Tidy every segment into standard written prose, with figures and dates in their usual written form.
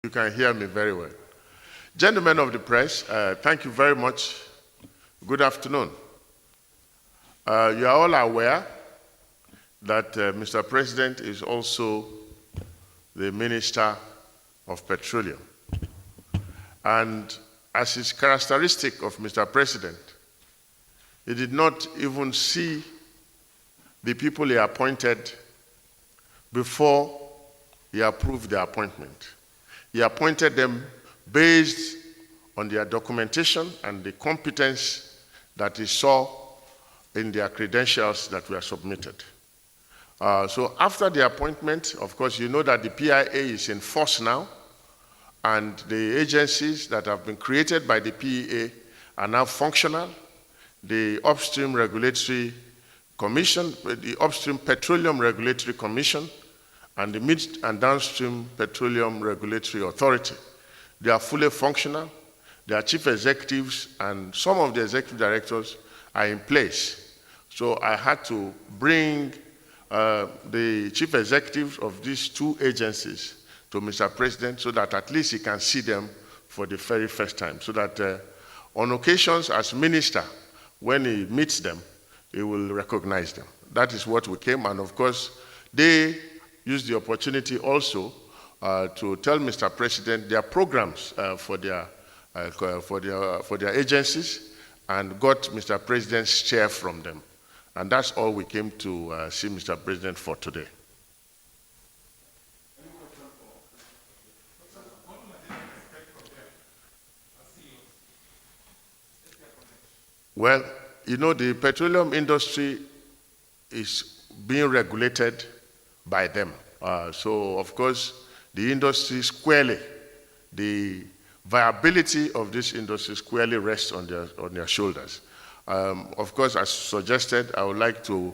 You can hear me very well. Gentlemen of the press, thank you very much. Good afternoon. You are all aware that Mr. President is also the Minister of Petroleum. And as is characteristic of Mr. President, he did not even see the people he appointed before he approved the appointment. He appointed them based on their documentation and the competence that he saw in their credentials that were submitted. So after the appointment, of course, you know that the PIA is in force now, and the agencies that have been created by the PIA are now functional. The Upstream Regulatory Commission, the Upstream Petroleum Regulatory Commission, and the Mid and Downstream Petroleum Regulatory Authority. They are fully functional. Their chief executives and some of the executive directors are in place. So I had to bring the chief executives of these two agencies to Mr. President so that at least he can see them for the very first time. So that on occasions as minister, when he meets them, he will recognize them. That is what we came, and of course, they used the opportunity also to tell Mr. President their programs for their agencies, and got Mr. President's chair from them. And that's all we came to see Mr. President for today. Well, you know, the petroleum industry is being regulated by them. So, of course, the industry squarely, the viability of this industry squarely rests on their shoulders. Of course, as suggested, I would like to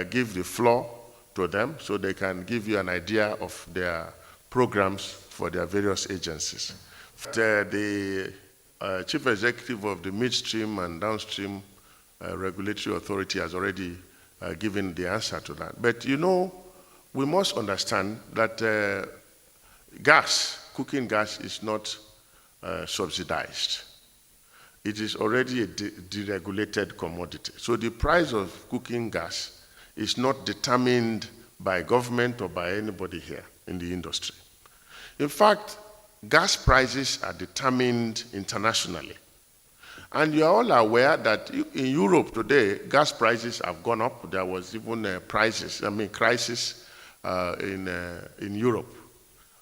give the floor to them so they can give you an idea of their programs for their various agencies. The Chief Executive of the Midstream and Downstream Regulatory Authority has already given the answer to that. But you know, we must understand that cooking gas is not subsidized. It is already a deregulated commodity. So the price of cooking gas is not determined by government or by anybody here in the industry. In fact, gas prices are determined internationally. And you are all aware that in Europe today, gas prices have gone up. There was even a crisis in Europe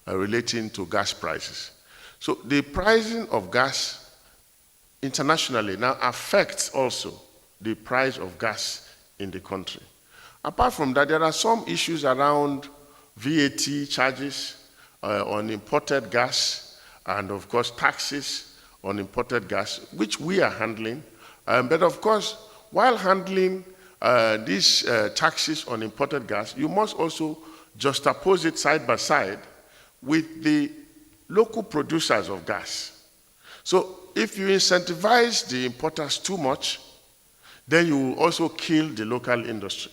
relating to gas prices. So the pricing of gas internationally now affects also the price of gas in the country. Apart from that, there are some issues around VAT charges on imported gas, and of course taxes on imported gas, which we are handling. But of course, while handling these taxes on imported gas, you must also juxtapose it side by side with the local producers of gas. So if you incentivize the importers too much, then you will also kill the local industry.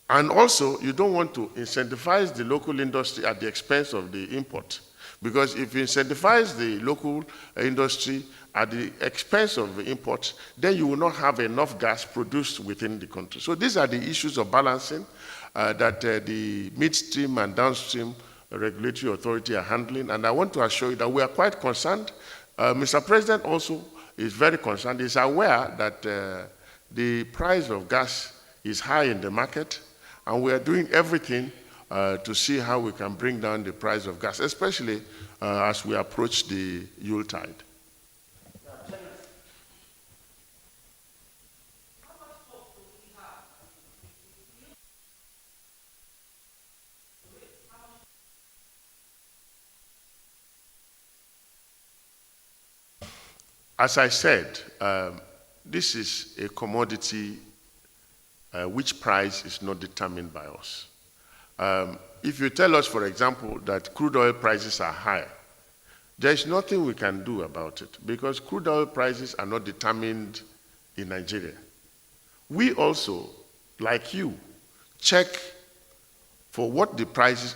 And also, you don't want to incentivize the local industry at the expense of the import. Because if you incentivize the local industry at the expense of the imports, then you will not have enough gas produced within the country. So these are the issues of balancing that the Midstream and Downstream Regulatory Authority are handling. And I want to assure you that we are quite concerned. Mr. President also is very concerned. He's aware that the price of gas is high in the market, and we are doing everything to see how we can bring down the price of gas, especially as we approach the Yuletide. As I said, this is a commodity which price is not determined by us. If you tell us, for example, that crude oil prices are high, there is nothing we can do about it because crude oil prices are not determined in Nigeria. We also, like you, check for what the price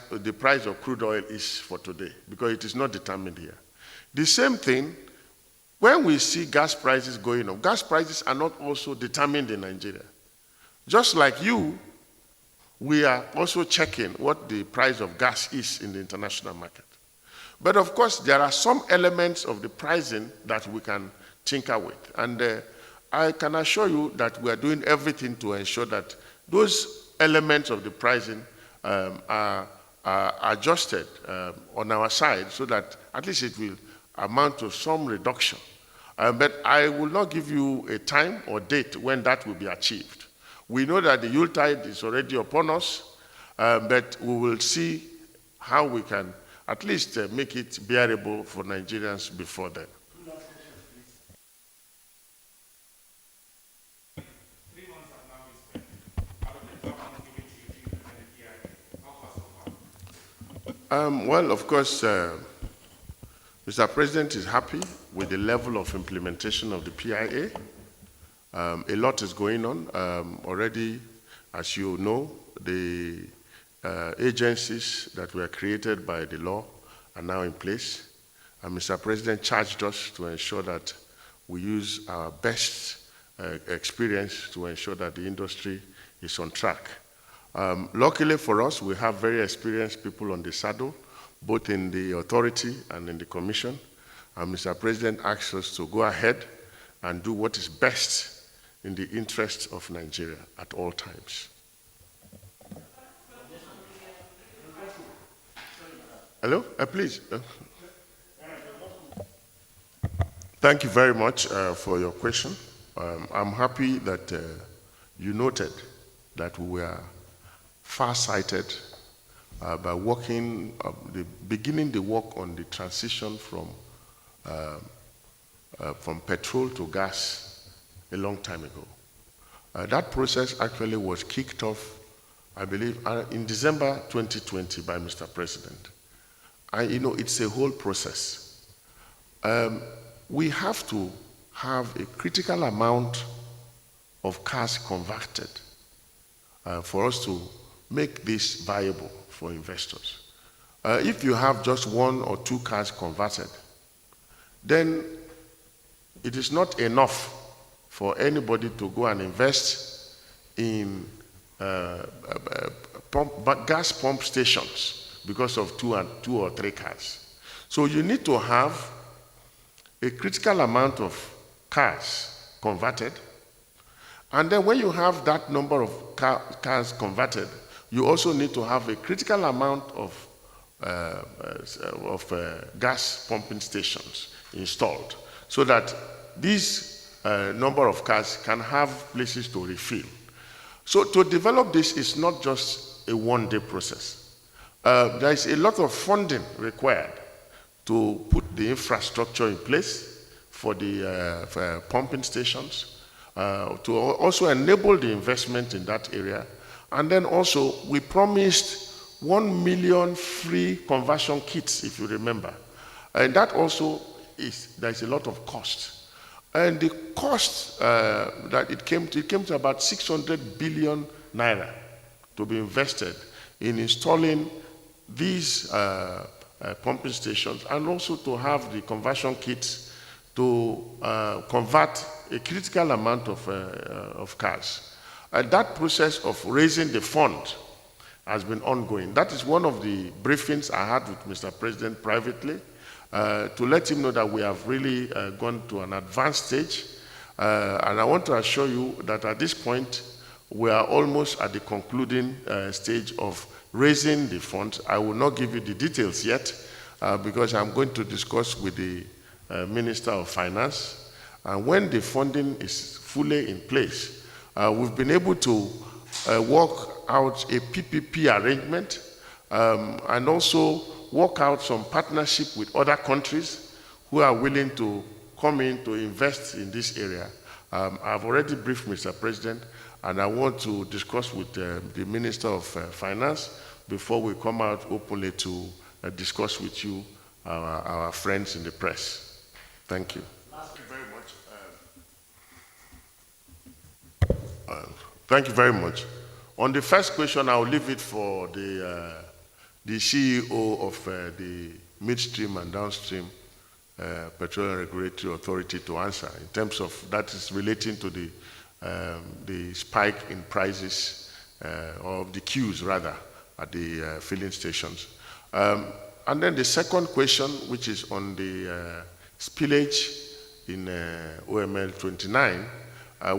of crude oil is for today, because it is not determined here. The same thing, when we see gas prices going up, gas prices are not also determined in Nigeria. Just like you, we are also checking what the price of gas is in the international market. But of course, there are some elements of the pricing that we can tinker with. And I can assure you that we are doing everything to ensure that those elements of the pricing are adjusted on our side, so that at least it will amount to some reduction. But I will not give you a time or date when that will be achieved. We know that the Yuletide is already upon us, but we will see how we can at least make it bearable for Nigerians before then. Well, of course, Mr. President is happy with the level of implementation of the PIA. A lot is going on. Already, as you know, the agencies that were created by the law are now in place. And Mr. President charged us to ensure that we use our best experience to ensure that the industry is on track. Luckily for us, we have very experienced people on the saddle, both in the authority and in the commission. And Mr. President asks us to go ahead and do what is best in the interest of Nigeria at all times. Hello? Please. Thank you very much for your question. I'm happy that you noted that we were far-sighted by beginning the work on the transition from petrol to gas a long time ago. That process actually was kicked off, I believe, in December 2020 by Mr. President. You know, it's a whole process. We have to have a critical amount of cars converted for us to make this viable for investors. If you have just 1 or 2 cars converted, then it is not enough for anybody to go and invest in gas pump stations because of 2 or 3 cars. So you need to have a critical amount of cars converted, and then when you have that number of cars converted, you also need to have a critical amount of gas pumping stations installed, so that these number of cars can have places to refill. So to develop this is not just a one-day process. There is a lot of funding required to put the infrastructure in place for the pumping stations, to also enable the investment in that area. And then also, we promised 1 million free conversion kits, if you remember. And that also there's a lot of cost. And the cost that it came to about 600 billion naira to be invested in installing these pumping stations, and also to have the conversion kits to convert a critical amount of cars. And that process of raising the fund has been ongoing. That is one of the briefings I had with Mr. President privately, to let him know that we have really gone to an advanced stage. And I want to assure you that at this point, we are almost at the concluding stage of raising the funds. I will not give you the details yet, because I'm going to discuss with the Minister of Finance. And when the funding is fully in place, we've been able to work out a PPP arrangement, and also work out some partnership with other countries who are willing to come in to invest in this area. I've already briefed Mr. President, and I want to discuss with the Minister of Finance before we come out openly to discuss with you, our friends in the press. Thank you. Thank you very much. Thank you very much. On the first question, I'll leave it for the CEO of the Midstream and Downstream Petroleum Regulatory Authority to answer, in terms of that is relating to the spike in prices, or the queues rather, at the filling stations. And then the second question, which is on the spillage in OML 29,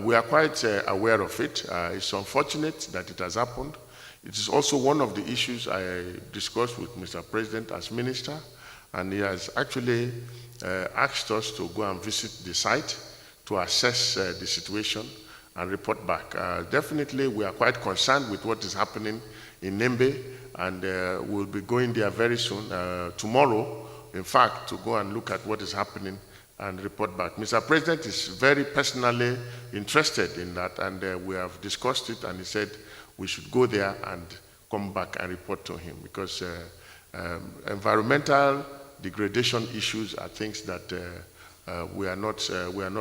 we are quite aware of it. It's unfortunate that it has happened. It is also one of the issues I discussed with Mr. President as minister, and he has actually asked us to go and visit the site to assess the situation and report back. Definitely, we are quite concerned with what is happening in Nembe, and we'll be going there very soon, tomorrow, in fact, to go and look at what is happening and report back. Mr. President is very personally interested in that, and we have discussed it, and he said we should go there and come back and report to him, because environmental degradation issues are things that we are not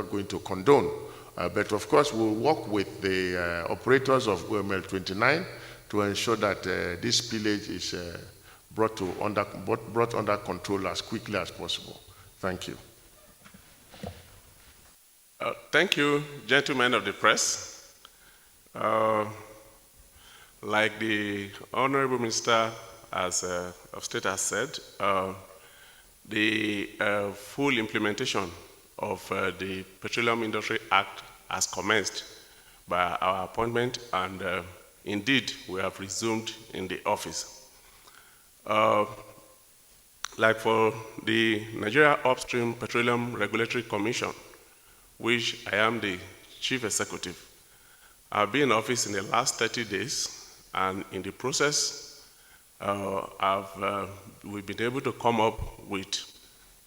going to condone. But of course, we'll work with the operators of OML 29 to ensure that this spillage is brought under control as quickly as possible. Thank you. Thank you, gentlemen of the press. Like the Honorable Minister of State has said, the full implementation of the Petroleum Industry Act has commenced by our appointment, and indeed we have resumed in the office. Like for the Nigerian Upstream Petroleum Regulatory Commission, which I am the Chief Executive, I've been in office in the last 30 days, and in the process, we've been able to come up with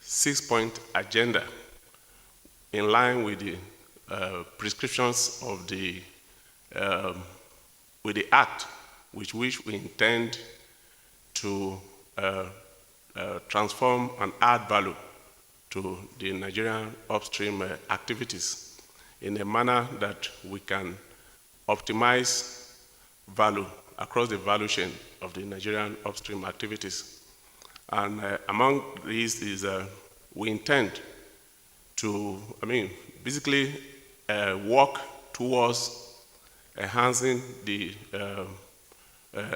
6-point agenda in line with the prescriptions of with the Act, which we intend to transform and add value to the Nigerian upstream activities in a manner that we can optimize value across the value chain of the Nigerian upstream activities. And among these is we intend to, basically work towards enhancing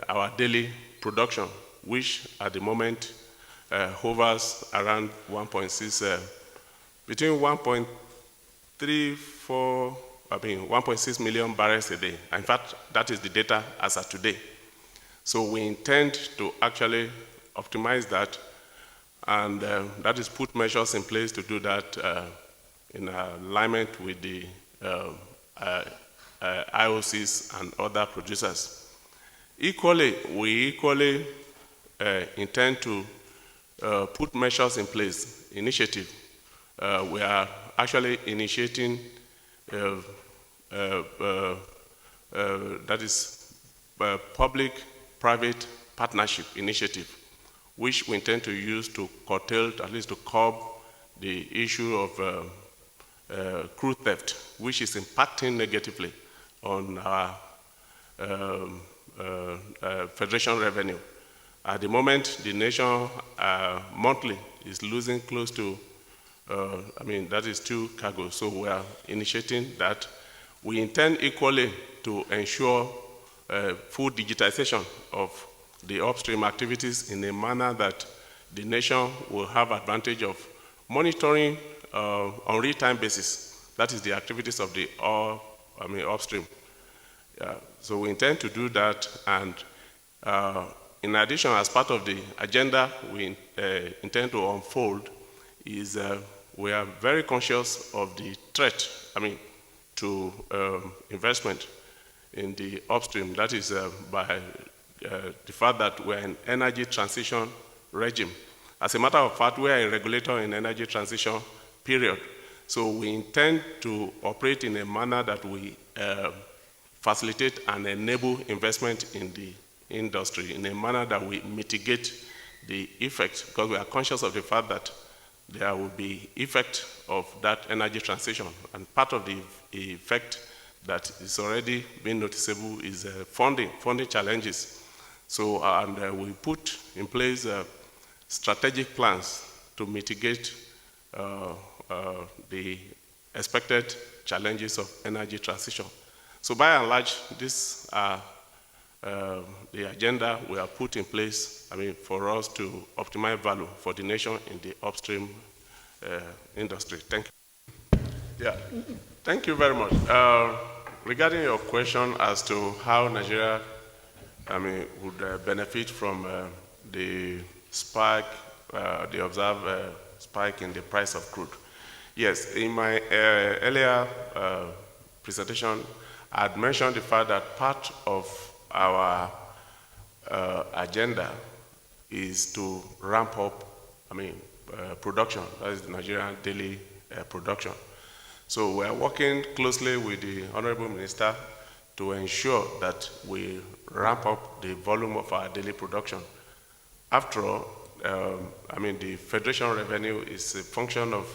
our daily production, which at the moment hovers around 1.6 million barrels a day. In fact, that is the data as of today. So we intend to actually optimize that, and that is put measures in place to do that in alignment with the IOCs and other producers. Equally, we intend to put measures in place, initiative. We are actually initiating that is public-private partnership initiative, which we intend to use to curtail, at least to curb the issue of crude theft, which is impacting negatively on our federation revenue. At the moment, the nation monthly is losing close to, that is 2 cargoes. So we are initiating that. We intend equally to ensure full digitization of the upstream activities in a manner that the nation will have advantage of monitoring on real-time basis. That is the activities of the upstream. So we intend to do that, and in addition, as part of the agenda we intend to unfold is we are very conscious of the threat, to investment in the upstream. That is by the fact that we're in energy transition regime. As a matter of fact, we are a regulator in energy transition period. So we intend to operate in a manner that we facilitate and enable investment in the industry in a manner that we mitigate the effects, because we are conscious of the fact that there will be effect of that energy transition, and part of the effect that is already being noticeable is funding challenges. So, and we put in place strategic plans to mitigate the expected challenges of energy transition. So by and large, these are the agenda we have put in place, for us to optimize value for the nation in the upstream industry. Thank you. Yeah, thank you very much. Regarding your question as to how Nigeria, would benefit from the spike, the observed spike in the price of crude. Yes, in my earlier presentation, I had mentioned the fact that part of our agenda is to ramp up, production, that is the Nigerian daily production. So we are working closely with the Honorable Minister to ensure that we ramp up the volume of our daily production. After all, the federation revenue is a function of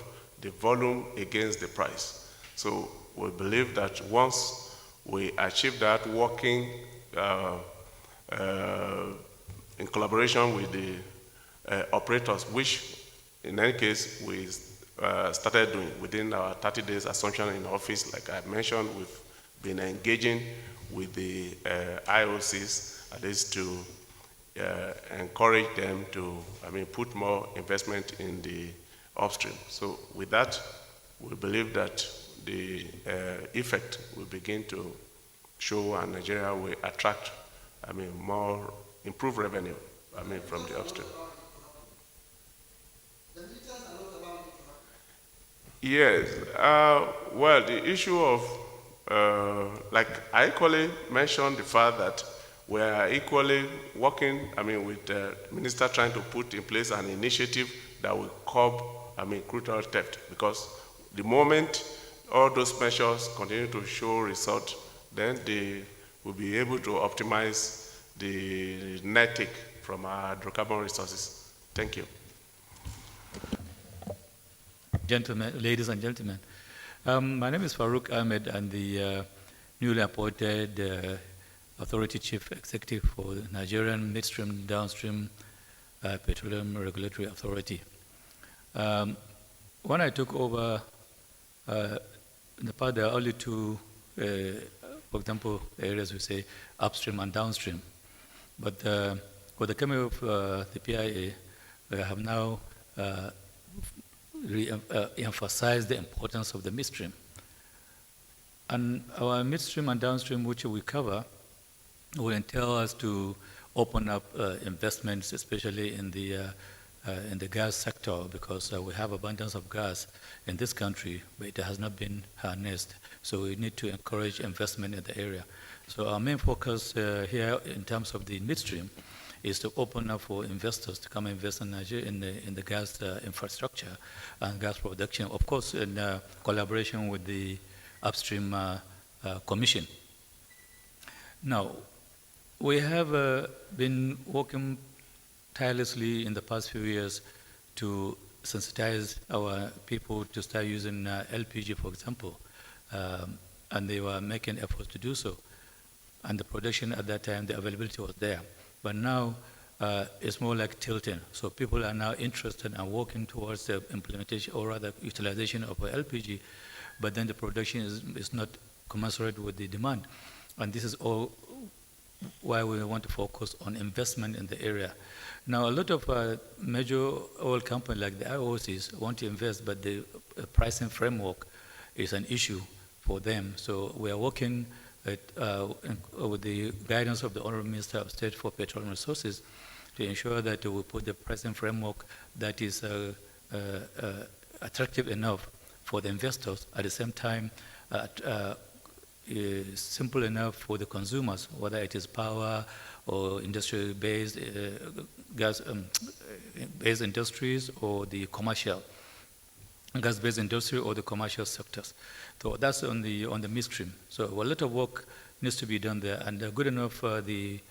the volume against the price. So we believe that once we achieve that, working in collaboration with the operators, which in any case we started doing within our 30 days assumption in office, like I mentioned, we've been engaging with the IOCs, at least to encourage them to, put more investment in the upstream. So with that, we believe that the effect will begin to show, and Nigeria will attract, more improved revenue, from the upstream. Yes, well, the issue of, like I equally mentioned the fact that we are equally working, with the minister trying to put in place an initiative that will curb, crude oil theft, because the moment all those measures continue to show result, then they will be able to optimize the net take from our hydrocarbon resources. Thank you. Gentlemen, ladies and gentlemen, my name is Farouk Ahmed. I'm the newly appointed Authority Chief Executive for the Nigerian Midstream, Downstream Petroleum Regulatory Authority. When I took over, in the past there are only two, for example, areas we say upstream and downstream. But with the coming of the PIA, we have now emphasized the importance of the midstream. And our midstream and downstream, which we cover, will entail us to open up investments, especially in the gas sector, because we have abundance of gas in this country, but it has not been harnessed. So we need to encourage investment in the area. So our main focus here in terms of the midstream is to open up for investors to come invest in Nigeria in the gas infrastructure and gas production, of course, in collaboration with the Upstream Commission. Now, we have been working tirelessly in the past few years to sensitize our people to start using LPG, for example, and they were making efforts to do so. And the production at that time, the availability was there. But now it's more like tilting. So people are now interested and working towards the implementation or rather utilization of LPG, but then the production is not commensurate with the demand. And this is all why we want to focus on investment in the area. Now, a lot of major oil companies like the IOCs want to invest, but the pricing framework is an issue for them. So we are working with the guidance of the Honorable Minister of State for Petroleum Resources to ensure that we put the pricing framework that is attractive enough for the investors, at the same time simple enough for the consumers, whether it is power or industry-based gas-based industries or the commercial gas-based industry or the commercial sectors. So that's on the midstream. So a lot of work needs to be done there, and good enough. The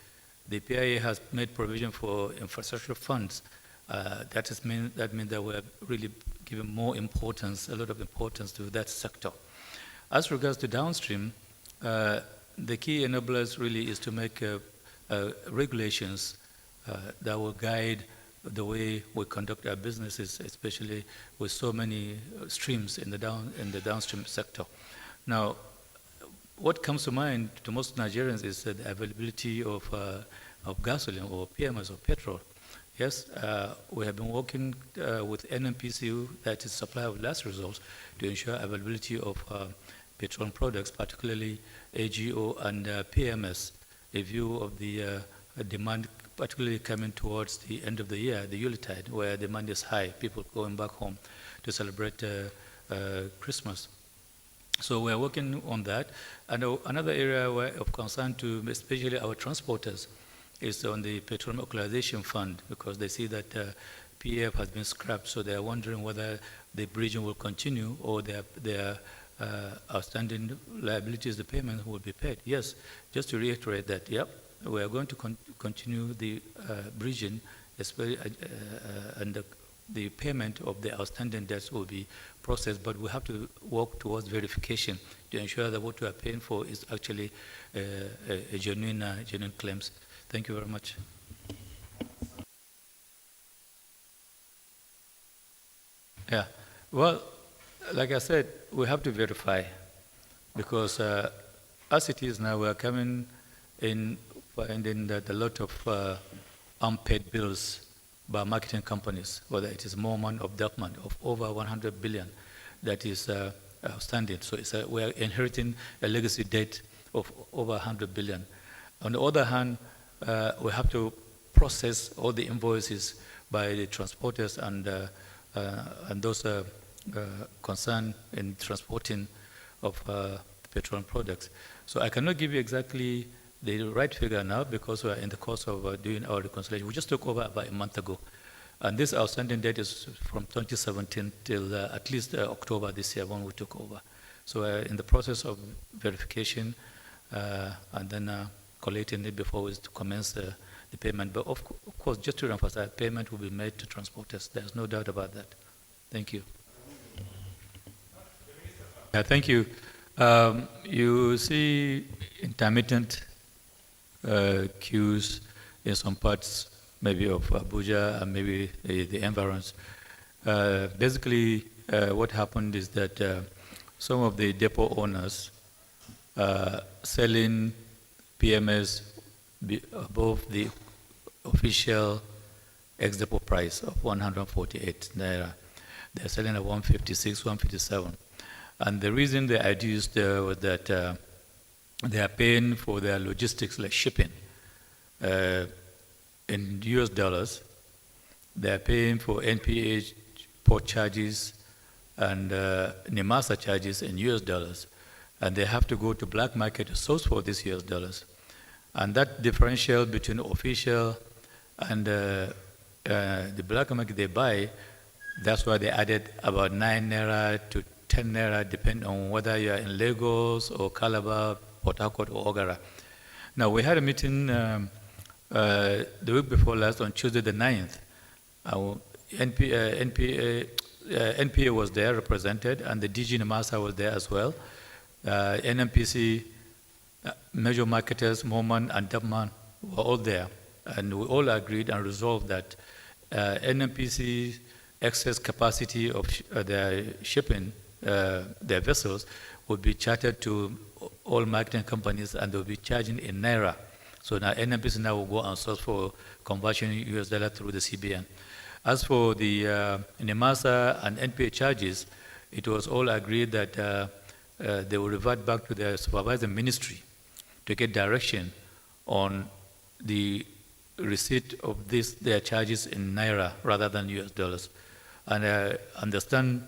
PIA has made provision for infrastructure funds. That means that we're really giving more importance, a lot of importance to that sector. As regards to downstream, The key enablers really is to make regulations that will guide the way we conduct our businesses, especially with so many streams in the downstream sector. Now, what comes to mind to most Nigerians is the availability of gasoline or PMS or petrol. Yes, we have been working with NMPCU, that is supply of last resort, to ensure availability of petroleum products, particularly AGO and PMS, a view of the demand particularly coming towards the end of the year, the Yuletide, where demand is high, people going back home to celebrate Christmas. So we are working on that. And another area of concern to especially our transporters is on the Petroleum Equalization Fund, because they see that PF has been scrapped, so they are wondering whether the bridging will continue or their outstanding liabilities, the payment will be paid. Yes, just to reiterate that, yep, we are going to continue the bridging, and the payment of the outstanding debts will be processed, but we have to work towards verification to ensure that what we are paying for is actually a genuine claims. Thank you very much. Yeah, well, like I said, we have to verify, because as it is now, we are coming in finding that a lot of unpaid bills by marketing companies, whether it is Mormon or Duckman, of over 100 billion that is outstanding. So we are inheriting a legacy debt of over 100 billion. On the other hand, we have to process all the invoices by the transporters and those concerned in transporting of petroleum products. So I cannot give you exactly the right figure now, because we are in the course of doing our reconciliation. We just took over about a month ago. And this outstanding debt is from 2017 till at least October this year when we took over. So we're in the process of verification and then collating it before we commence the payment. But of course, just to emphasize, payment will be made to transporters. There's no doubt about that. Thank you. Yeah, thank you. You see intermittent queues in some parts, maybe of Abuja and maybe the environs. Basically, what happened is that some of the depot owners selling PMS above the official ex-depot price of 148 naira. They're selling at 156, 157. And the reason they adduced was that they are paying for their logistics, like shipping, in US dollars. They are paying for NPA port charges and NIMASA charges in US dollars. And they have to go to black market to source for these US dollars. And that differential between official and the black market they buy, that's why they added about 9 naira to 10 naira, depending on whether you are in Lagos or Calabar, Port Harcourt or Ogara. Now, we had a meeting the week before last on Tuesday the 9th. NPA was there represented, and the DG Nimasa was there as well. NMPC, major marketers, Mormon and Dubman were all there. And we all agreed and resolved that NMPC excess capacity of their shipping, their vessels, would be chartered to all marketing companies, and they'll be charging in naira. So now NMPC now will go and source for conversion in US dollar through the CBN. As for the NIMASA and NPA charges, it was all agreed that they will revert back to their supervising ministry to get direction on the receipt of their charges in naira rather than US dollars. And I understand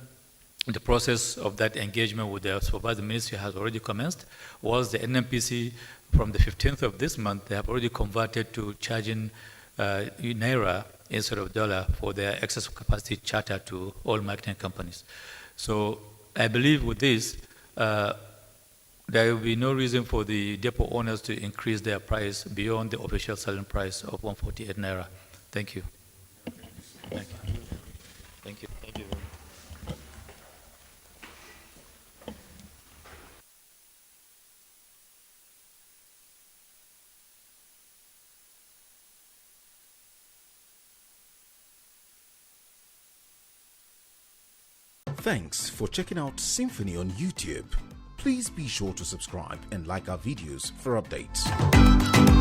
the process of that engagement with the supervising ministry has already commenced. Was the NMPC from the 15th of this month, they have already converted to charging naira instead of dollar for their excess capacity charter to all marketing companies. So I believe with this, there will be no reason for the depot owners to increase their price beyond the official selling price of 148 naira. Thank you. Thank you. Thank you. Thank you. Thanks for checking out SYMFONI on YouTube. Please be sure to subscribe and like our videos for updates.